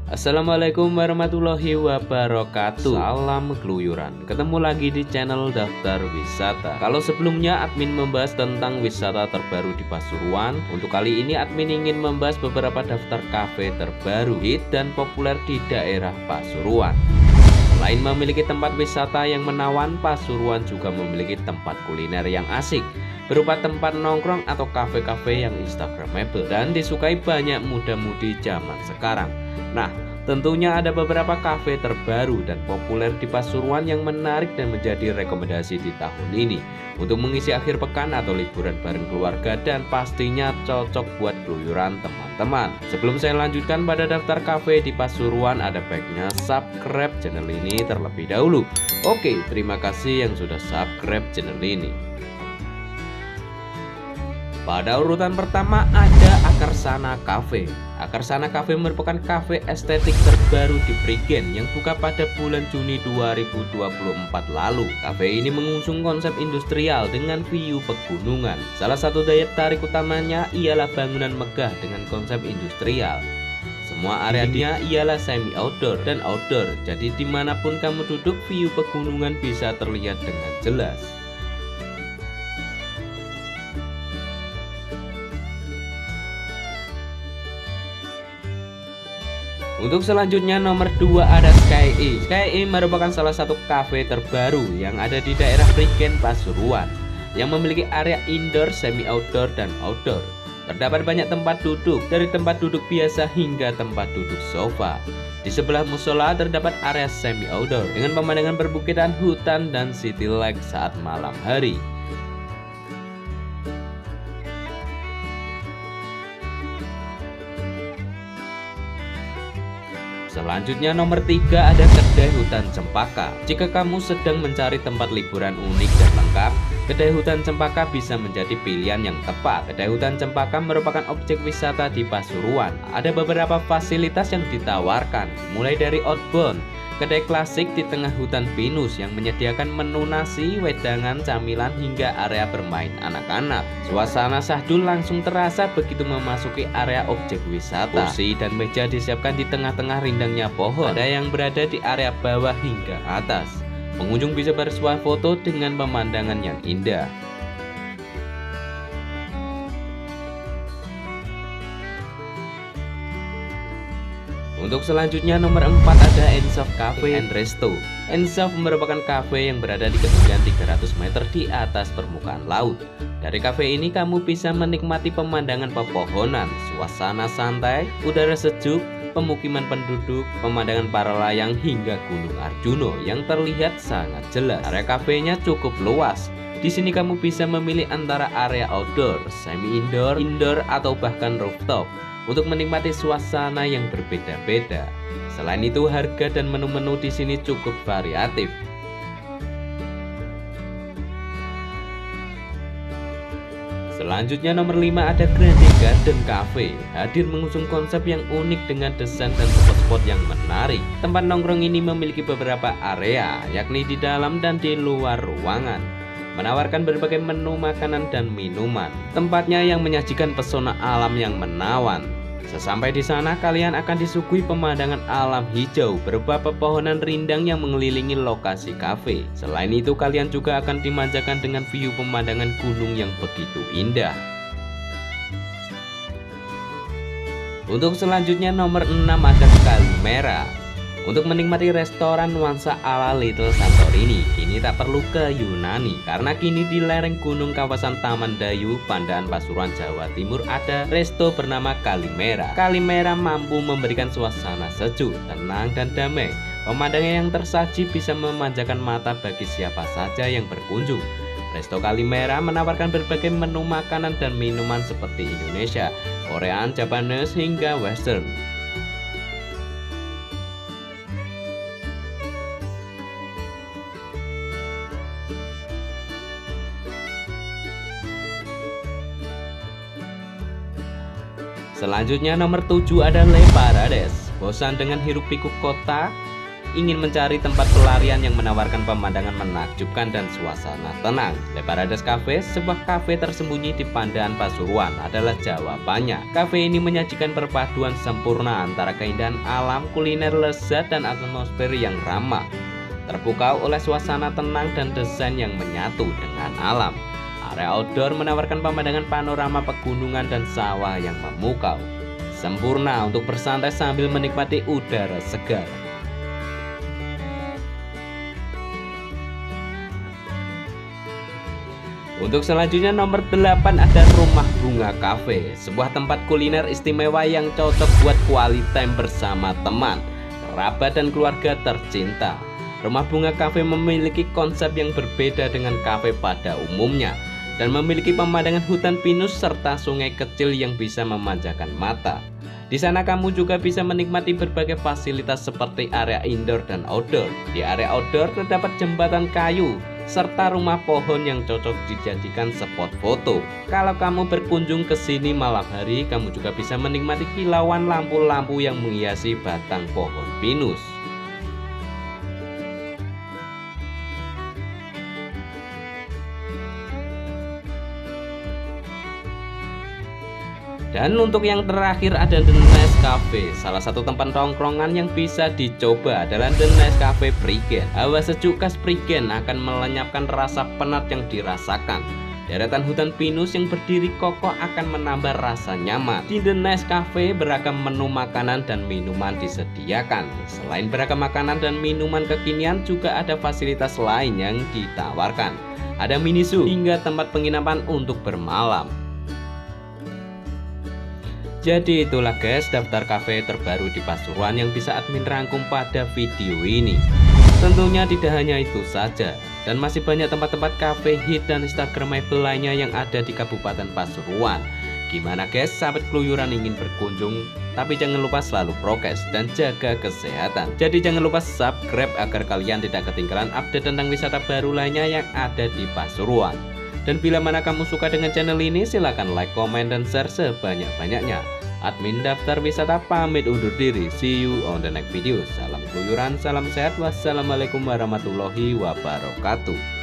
Assalamualaikum warahmatullahi wabarakatuh. Salam keluyuran. Ketemu lagi di channel Daftar Wisata. Kalau sebelumnya admin membahas tentang wisata terbaru di Pasuruan, untuk kali ini admin ingin membahas beberapa daftar kafe terbaru, hit dan populer di daerah Pasuruan. Selain memiliki tempat wisata yang menawan, Pasuruan juga memiliki tempat kuliner yang asik, berupa tempat nongkrong atau kafe-kafe yang instagramable dan disukai banyak muda-mudi zaman sekarang. Nah, tentunya ada beberapa kafe terbaru dan populer di Pasuruan yang menarik dan menjadi rekomendasi di tahun ini untuk mengisi akhir pekan atau liburan bareng keluarga, dan pastinya cocok buat keluyuran teman-teman. Sebelum saya lanjutkan pada daftar kafe di Pasuruan, ada baiknya subscribe channel ini terlebih dahulu. Oke, terima kasih yang sudah subscribe channel ini. Pada urutan pertama ada Akarsana Cafe. Akarsana Cafe merupakan kafe estetik terbaru di Prigen yang buka pada bulan Juni 2024 lalu. Kafe ini mengusung konsep industrial dengan view pegunungan. Salah satu daya tarik utamanya ialah bangunan megah dengan konsep industrial. Semua areanya ialah semi outdoor dan outdoor, jadi dimanapun kamu duduk, view pegunungan bisa terlihat dengan jelas. Untuk selanjutnya nomor 2 ada Sky E. Sky E merupakan salah satu kafe terbaru yang ada di daerah Prigen, Pasuruan, yang memiliki area indoor, semi outdoor, dan outdoor. Terdapat banyak tempat duduk, dari tempat duduk biasa hingga tempat duduk sofa. Di sebelah musola terdapat area semi outdoor dengan pemandangan perbukitan, hutan, dan city light saat malam hari. Selanjutnya nomor 3 ada Kedai Hutan Cempaka. Jika kamu sedang mencari tempat liburan unik dan lengkap, Kedai Hutan Cempaka bisa menjadi pilihan yang tepat. Kedai Hutan Cempaka merupakan objek wisata di Pasuruan. Ada beberapa fasilitas yang ditawarkan, mulai dari outbound, kedai klasik di tengah hutan pinus yang menyediakan menu nasi, wedangan, camilan, hingga area bermain anak-anak. Suasana syahdu langsung terasa begitu memasuki area objek wisata. Kursi dan meja disiapkan di tengah-tengah rindangnya pohon. Ada yang berada di area bawah hingga atas. Pengunjung bisa bersuah foto dengan pemandangan yang indah. Untuk selanjutnya nomor 4 ada Ensof Cafe and Resto. Ensof merupakan kafe yang berada di ketinggian 300 meter di atas permukaan laut. Dari kafe ini kamu bisa menikmati pemandangan pepohonan, suasana santai, udara sejuk, pemukiman penduduk, pemandangan para layang, hingga Gunung Arjuno yang terlihat sangat jelas. Area kafenya cukup luas. Di sini kamu bisa memilih antara area outdoor, semi indoor, indoor, atau bahkan rooftop untuk menikmati suasana yang berbeda-beda. Selain itu, harga dan menu-menu di sini cukup variatif. Selanjutnya nomor 5 ada Grande Garden Cafe. Hadir mengusung konsep yang unik dengan desain dan spot-spot yang menarik. Tempat nongkrong ini memiliki beberapa area, yakni di dalam dan di luar ruangan, menawarkan berbagai menu makanan dan minuman. Tempatnya yang menyajikan pesona alam yang menawan. Sesampai di sana, kalian akan disuguhi pemandangan alam hijau berupa pepohonan rindang yang mengelilingi lokasi kafe. Selain itu, kalian juga akan dimanjakan dengan view pemandangan gunung yang begitu indah. Untuk selanjutnya nomor 6 ada Kalimera. Untuk menikmati restoran nuansa ala Little Santorini, kini tak perlu ke Yunani, karena kini di lereng gunung kawasan Taman Dayu, Pandaan, Pasuruan, Jawa Timur ada resto bernama Kalimera. Kalimera mampu memberikan suasana sejuk, tenang, dan damai. Pemandangan yang tersaji bisa memanjakan mata bagi siapa saja yang berkunjung. Resto Kalimera menawarkan berbagai menu makanan dan minuman seperti Indonesia, Korean, Japanese, hingga Western. Selanjutnya nomor 7 ada Le Parades. Bosan dengan hiruk pikuk kota? ingin mencari tempat pelarian yang menawarkan pemandangan menakjubkan dan suasana tenang, Le Paradise Cafe, sebuah kafe tersembunyi di Pandaan Pasuruan, adalah jawabannya. Kafe ini menyajikan perpaduan sempurna antara keindahan alam, kuliner lezat, dan atmosfer yang ramah, terpukau oleh suasana tenang dan desain yang menyatu dengan alam. Area outdoor menawarkan pemandangan panorama pegunungan dan sawah yang memukau, sempurna untuk bersantai sambil menikmati udara segar. Untuk selanjutnya nomor 8 ada Rumah Bunga Cafe, sebuah tempat kuliner istimewa yang cocok buat quality time bersama teman, kerabat, dan keluarga tercinta. Rumah Bunga Cafe memiliki konsep yang berbeda dengan kafe pada umumnya dan memiliki pemandangan hutan pinus serta sungai kecil yang bisa memanjakan mata. Di sana kamu juga bisa menikmati berbagai fasilitas seperti area indoor dan outdoor. Di area outdoor terdapat jembatan kayu serta rumah pohon yang cocok dijadikan spot foto. Kalau kamu berkunjung ke sini malam hari, kamu juga bisa menikmati kilauan lampu-lampu yang menghiasi batang pohon pinus. Dan untuk yang terakhir ada The Nice Cafe. Salah satu tempat tongkrongan yang bisa dicoba adalah The Nice Cafe Prigen. Hawa sejuk khas Prigen akan melenyapkan rasa penat yang dirasakan. Deretan hutan pinus yang berdiri kokoh akan menambah rasa nyaman. Di The Nice Cafe beragam menu makanan dan minuman disediakan. Selain beragam makanan dan minuman kekinian, juga ada fasilitas lain yang ditawarkan. Ada mini zoo hingga tempat penginapan untuk bermalam. Jadi itulah guys daftar kafe terbaru di Pasuruan yang bisa admin rangkum pada video ini. Tentunya tidak hanya itu saja, dan masih banyak tempat-tempat kafe hit dan instagramable lainnya yang ada di Kabupaten Pasuruan. Gimana guys, sahabat keluyuran ingin berkunjung? Tapi jangan lupa selalu prokes dan jaga kesehatan. Jadi jangan lupa subscribe agar kalian tidak ketinggalan update tentang wisata baru lainnya yang ada di Pasuruan. Dan bila mana kamu suka dengan channel ini, silahkan like, komen, dan share sebanyak-banyaknya. Admin Daftar Wisata pamit undur diri. See you on the next video. Salam keluyuran, salam sehat. Wassalamualaikum warahmatullahi wabarakatuh.